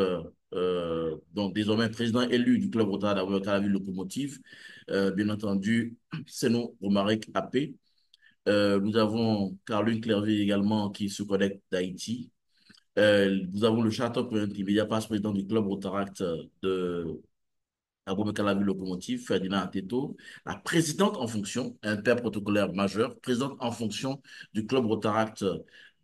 donc désormais président élu du club Rotaract d'Abomey-Calavi Locomotive, bien entendu, c'est nous, Romaric AP. Nous avons Caroline Clerville également qui se connecte d'Haïti. Nous avons le Charles Immédiat président du club Rotaract de Abomey-Calavi Locomotive, Ferdinand Ateto, la présidente en fonction, un père protocolaire majeur, présidente en fonction du club Rotaract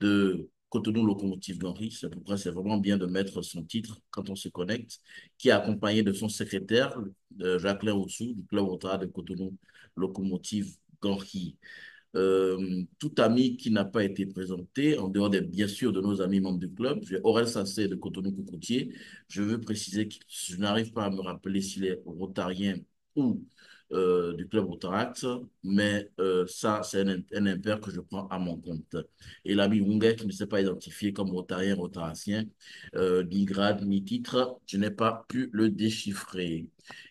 de Cotonou Locomotive Gambie. C'est pourquoi c'est vraiment bien de mettre son titre quand on se connecte, qui est accompagné de son secrétaire, Jacqueline Oussou, du club Rotary de Cotonou Locomotive Gambie. Tout ami qui n'a pas été présenté, en dehors bien sûr de nos amis membres du club, j'ai Aurel Sassé de Cotonou-Cocotier. Je veux préciser que je n'arrive pas à me rappeler s'il est rotarien ou du club Rotaract, mais ça, c'est un impair que je prends à mon compte. Et l'ami Wunga, qui ne s'est pas identifié comme rotarien, rotaracien, ni grade, ni titre, je n'ai pas pu le déchiffrer.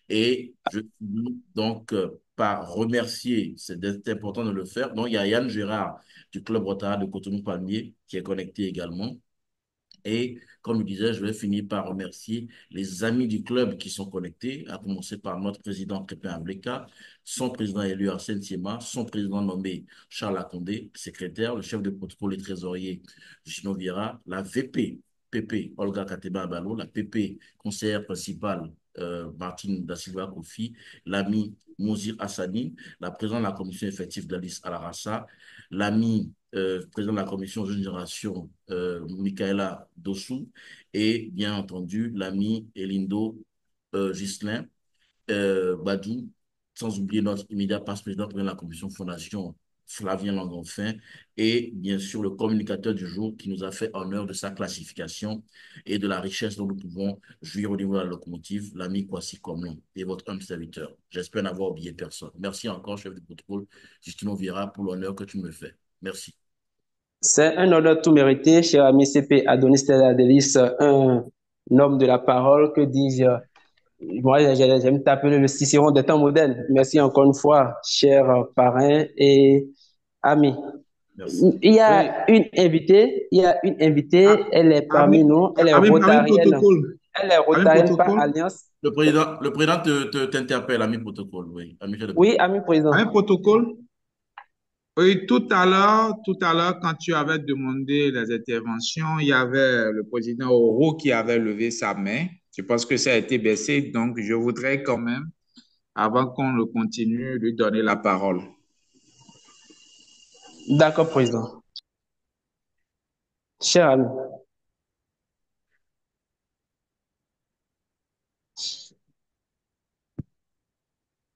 Et je finis donc par remercier, c'est important de le faire. Donc, il y a Yann Gérard du Club Rotary de Cotonou-Palmier qui est connecté également. Et comme je disais, je vais finir par remercier les amis du club qui sont connectés, à commencer par notre président Crépin Avleka, son président élu Arsène Siema, son président nommé Charles Akondé, secrétaire, le chef de protocole et trésorier Gino Viera, la VP, PP Olga Kateba Abalo, la PP conseillère principale Martine Da Silva Kofi, l'ami Mouzir Hassani, la présidente de la commission effective d'Alice Alarassa, l'ami président de la commission Jeune Génération, Michaela Dossou, et bien entendu l'ami Elindo Ghislain Badou, sans oublier notre immédiat vice-président de la commission Fondation, Flavien Langonfin, et bien sûr le communicateur du jour qui nous a fait honneur de sa classification et de la richesse dont nous pouvons jouir au niveau de la locomotive, l'ami Kwasi Komlon et votre humble serviteur. J'espère n'avoir oublié personne. Merci encore, chef de protocole, Justino Vira, pour l'honneur que tu me fais. Merci. C'est un honneur tout mérité, cher ami CP Adonis Adelis, un homme de la parole, que dis-je. Moi, j'aime t'appeler le Cicéron de temps modèle. Merci encore une fois, cher parrain et ami. Merci. Il y a une invitée, elle est parmi nous, elle est rotarienne. Elle est rotarienne par alliance. Le président t'interpelle, ami protocole, oui. Oui, ami président. Ami protocole. Oui, tout à l'heure, quand tu avais demandé les interventions, il y avait le président Oro qui avait levé sa main. Je pense que ça a été baissé, donc je voudrais quand même, avant qu'on le continue, lui donner la parole. D'accord, président. Cher ami.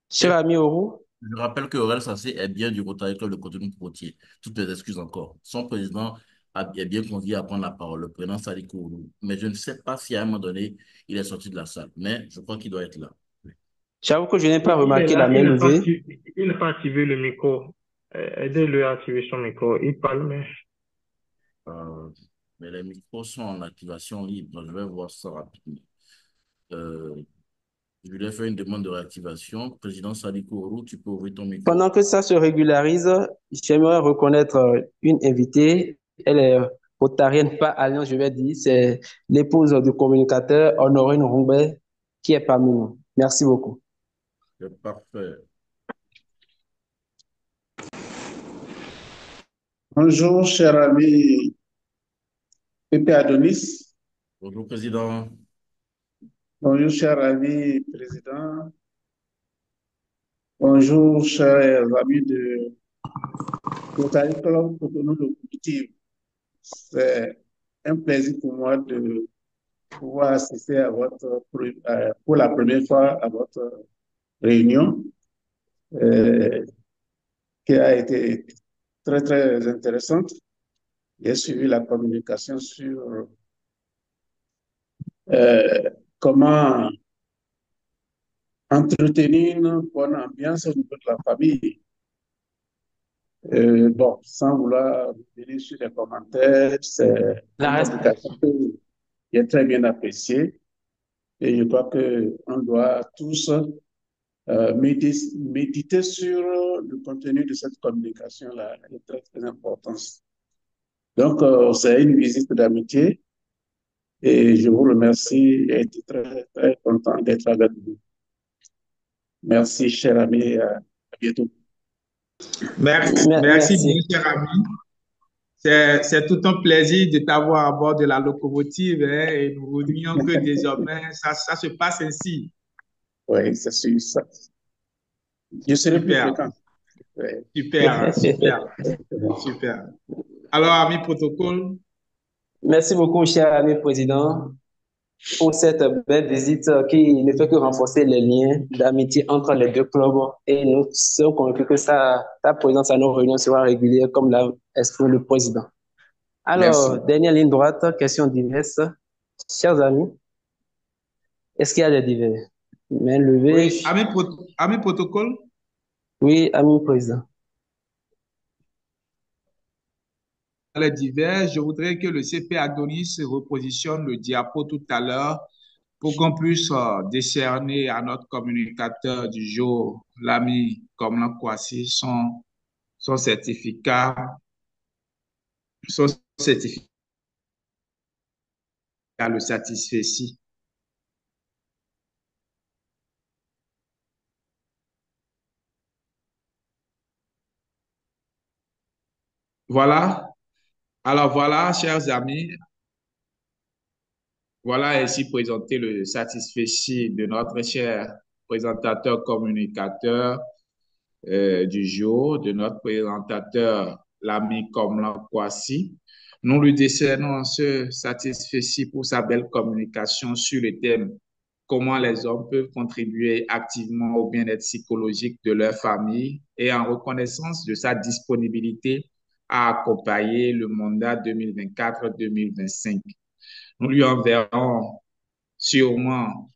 Cher ami Oro. Je rappelle que Aurel Sassé est bien du Rotary Club de Cotonou-Poitiers. Toutes les excuses encore. Son président est bien convié à prendre la parole, le président Sadi Kourou. Mais je ne sais pas si à un moment donné, il est sorti de la salle. Mais je crois qu'il doit être là. J'avoue que je n'ai pas remarqué la main levée. Il n'a pas activé le micro. Aidez-le à activer son micro. Il parle, mais... Mais les micros sont en activation libre. Je vais voir ça rapidement. Je lui ai fait une demande de réactivation. Président Sadi Kourou, tu peux ouvrir ton micro. Pendant que ça se régularise, j'aimerais reconnaître une invitée. Elle est rotarienne par alliance, je vais dire. C'est l'épouse du communicateur Honorine Roumbet qui est parmi nous. Merci beaucoup. C'est parfait. Bonjour, cher ami Pepe Adonis. Bonjour, président. Bonjour, cher ami président. Bonjour, chers amis de Rotary Club Cotonou Locomotive. C'est un plaisir pour moi de pouvoir assister à pour la première fois à votre réunion qui a été très, très intéressante. J'ai suivi la communication sur comment entretenir une bonne ambiance au niveau de la famille. Bon, sans vouloir venir sur les commentaires, c'est une communication que j'ai très bien appréciée. Et je crois qu'on doit tous méditer sur le contenu de cette communication-là. Elle est très, très importante. Donc, c'est une visite d'amitié et je vous remercie et été très, très content d'être avec vous. Merci, cher ami. À bientôt. Merci bien, cher ami. C'est tout un plaisir de t'avoir à bord de la locomotive, hein, et nous voulions que désormais ça se passe ainsi. Oui, c'est sûr. Ça. Je serai plus fréquent. Ouais. Super. Alors, ami protocole, Merci beaucoup, cher ami président, pour cette belle visite qui ne fait que renforcer les liens d'amitié entre les deux clubs. Et nous sommes convaincus que ta présence à nos réunions sera régulière, comme l'a expliqué le président. Alors, Merci. dernière ligne droite, question diverses. Chers amis, est-ce qu'il y a des divers? Main levée. Oui, ami protocole, Oui, ami président. les divers, je voudrais que le CP Adonis repositionne le diapo tout à l'heure pour qu'on puisse décerner à notre communicateur du jour, l'ami Komlan Kwasi, son certificat, son certificat le satisfait. Voilà. Alors voilà, chers amis, voilà ainsi présenté le satisfait de notre cher présentateur communicateur du jour, de notre présentateur, l'ami Komlan Kwasi. Nous lui décernons ce satisfait pour sa belle communication sur le thème comment les hommes peuvent contribuer activement au bien-être psychologique de leur famille et en reconnaissance de sa disponibilité à accompagner le mandat 2024-2025. Nous lui enverrons sûrement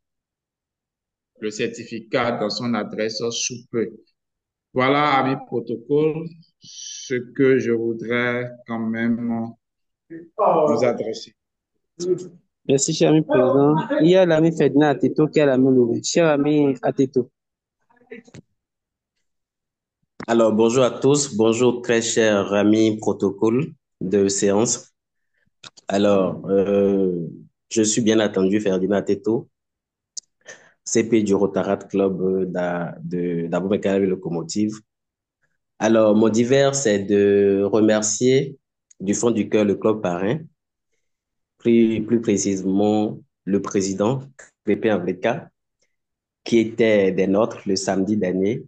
le certificat dans son adresse sous peu. Voilà, ami protocole, ce que je voudrais quand même nous adresser. Merci, cher ami président. Il y a l'ami Ferdinand Ateto qui a la main levée. Cher ami Ateto. Alors, bonjour à tous, bonjour très chers amis protocole de séance. Alors, je suis bien attendu Ferdinand Teto, CP du Rotarat Club d'Aboubacar Locomotive. Alors, mon divers, c'est de remercier du fond du cœur le club parrain, plus précisément le président, Pépé Avleka, qui était des nôtres le samedi dernier,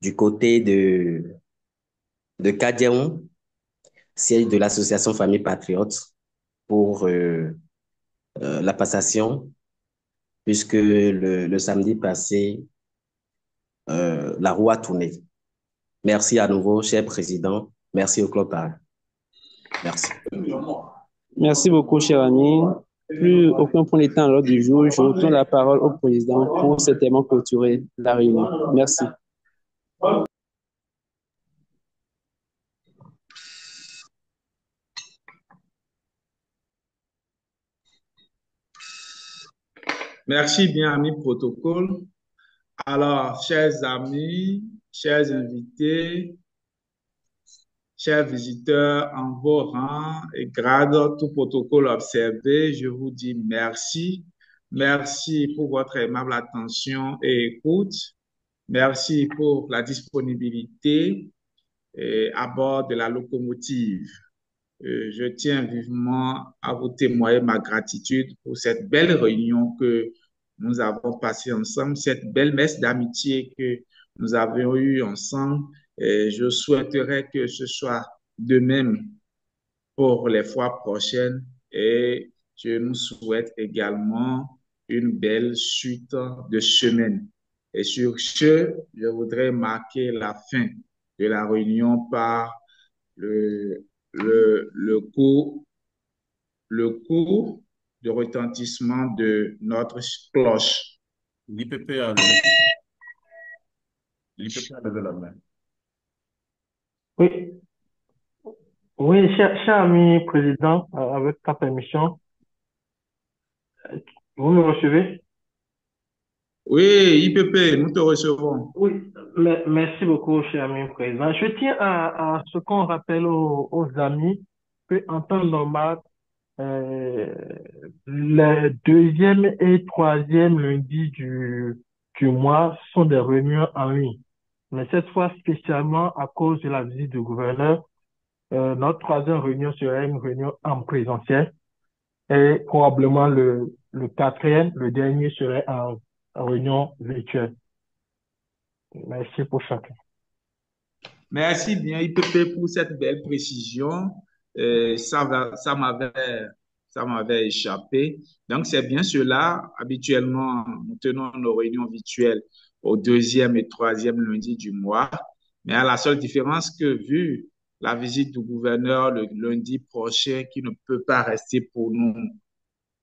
du côté de Kadiaon, siège de l'association Famille Patriote, pour la passation, puisque le samedi passé, la roue a tourné. Merci à nouveau, cher président. Merci au club parrain. Merci. Merci beaucoup, cher ami. Plus aucun point d'état à l'ordre du jour, je retourne la parole au président pour certainement clôturer la réunion. Merci. Merci bien, ami protocole. Alors, chers amis, chers invités, chers visiteurs en vos rangs et grades, tout protocole observé, je vous dis merci. Merci pour votre aimable attention et écoute. Merci pour la disponibilité à bord de la locomotive. Je tiens vivement à vous témoigner ma gratitude pour cette belle réunion que nous avons passée ensemble, cette belle messe d'amitié que nous avons eue ensemble. Et je souhaiterais que ce soit de même pour les fois prochaines et je nous souhaite également une belle suite de semaine. Et sur ce, je voudrais marquer la fin de la réunion par le, le coup de retentissement de notre cloche. L'IPP a levé la main. Oui, oui, cher ami président, avec ta permission, vous me recevez? Oui, IPP, nous te recevons. Oui, merci beaucoup, cher ami président. Je tiens à ce qu'on rappelle aux amis qu'en temps normal, euh, les deuxième et troisième lundi du mois sont des réunions en ligne. Mais cette fois, spécialement à cause de la visite du gouverneur, notre troisième réunion serait une réunion en présentiel et probablement le quatrième, le dernier serait en réunion virtuelle. Merci pour chacun. Merci bien, IPP, pour cette belle précision. ça m'avait échappé. Donc, c'est bien cela. Habituellement, nous tenons nos réunions virtuelles au deuxième et troisième lundi du mois. Mais à la seule différence que, vu la visite du gouverneur le lundi prochain, qui ne peut pas rester pour nous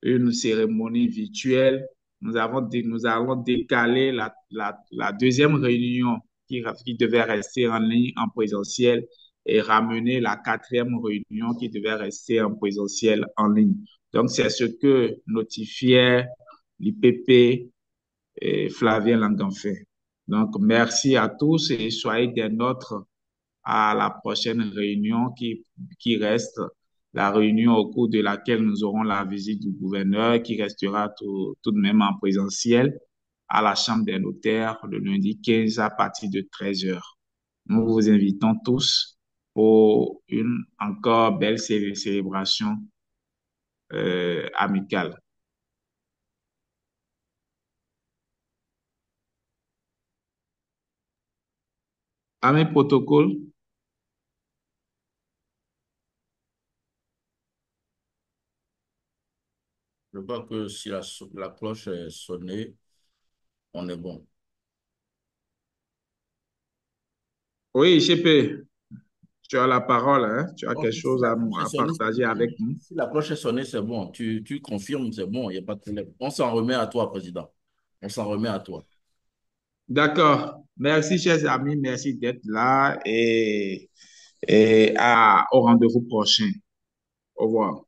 une cérémonie virtuelle, nous allons décaler la deuxième réunion qui devait rester en ligne en présentiel et ramener la quatrième réunion qui devait rester en présentiel en ligne. Donc, c'est ce que notifiait l'IPP et Flavien Langanfin. Donc, merci à tous et soyez des nôtres à la prochaine réunion qui reste la réunion au cours de laquelle nous aurons la visite du gouverneur qui restera tout de même en présentiel à la Chambre des notaires le lundi 15 à partir de 13 heures. Nous vous invitons tous pour une encore belle célébration amicale. À mes protocoles. Je crois que si la cloche est sonnée, on est bon. Oui, JP, tu as la parole, hein? Tu as Ok, quelque si chose la à, cloche est à sonnée, partager avec nous. si la cloche est sonnée, c'est bon. Tu confirmes, c'est bon, il n'y a pas de problème. On s'en remet à toi, Président. On s'en remet à toi. D'accord. Merci, chers amis. Merci d'être là et au rendez-vous prochain. Au revoir.